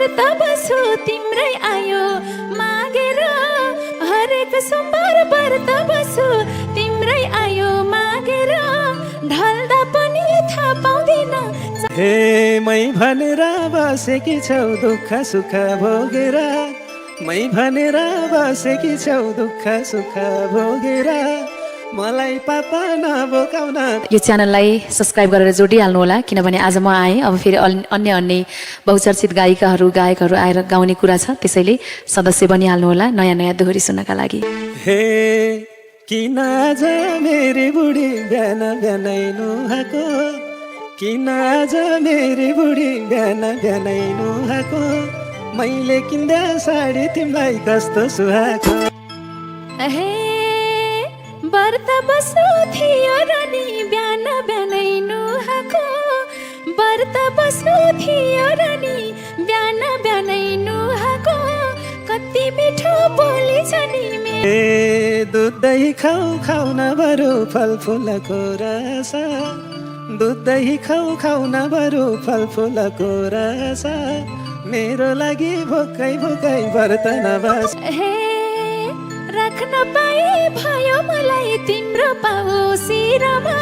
व्रत बसो तिम्रै आयो मागेर हरेक सोमबार व्रत बसो तिम्रै आयो मागेर ढल्दा पनि थाहा पाउँदिन हे मै भनेर बसेकी छौ दुःख सुख भोगेर मै भनेर बसेकी छौ दुःख सुख भोगेर मलाई पापा नबोकाउन। यो च्यानललाई सब्सक्राइब गरेर जोडिहाल्नु होला किनभने आज म आएँ। अब फेरि अन्य बहुचर्चित गायकहरू आएर गाउने कुरा छ, त्यसैले सदस्य बनिहाल्नु होला नयाँ नयाँ दोहोरी सुन्नका लागि। हे किन आज मेरी बुढी बिहान बिहानै नुहाएको किन आज मेरी बुढी बिहान बिहानै नुहाएको मैले किन्दा साडी तिमीलाई कस्तो सुहाएको। हे व्रत बसो थियो र नि बिहान बिहानै नुहाएको व्रत बसो थियो र नि बिहान बिहानै नुहाएको कति मिठो बोली छ नि ए दुध दही खाऊ खाऊ न बरु फलफुलको रस दुध दही खाऊ खाऊ न बरु फलफुलको रस मेरो लागि भोकै भोकै व्रत नबस। हे राख्न पाए भयो मलाई तिम्रो पाउ शिरमा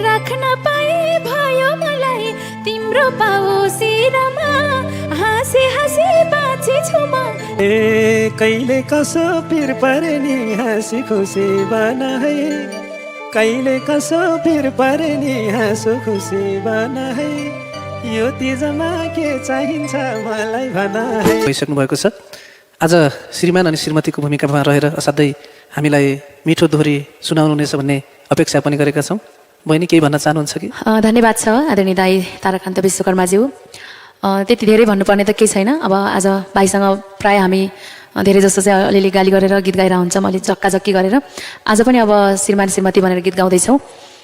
राख्न पाए भयो मलाई तिम्रो पाउ शिरमा हाँसी हाँसी बाँची छु म। ए कहिले कसो पिर परे नि हाँसी खुसी बन है कहिले कसो पिर परे नि हाँसो खुसी बन है यो तिजमा के चाहिन्छ मलाई भन है। भइसक्नु भएको छ। आज श्रीमान अनि श्रीमतीको भूमिकामा रहेर असाध्यै हामीलाई मिठो दोहोरी सुनाउनुहुनेछ भन्ने अपेक्षा पनि गरेका छौँ। बहिनी केही भन्न चाहनुहुन्छ कि? धन्यवाद छ आदरणीय दाई ताराकान्त विश्वकर्माज्यू। त्यति धेरै भन्नुपर्ने त केही छैन। अब आज भाइसँग प्राय हामी धेरै जस्तो चाहिँ अलिअलि गाली गरेर गीत गाएर हुन्छौँ, अलि जक्काजक्की गरेर। आज पनि अब श्रीमान श्रीमती भनेर गीत गाउँदैछौँ।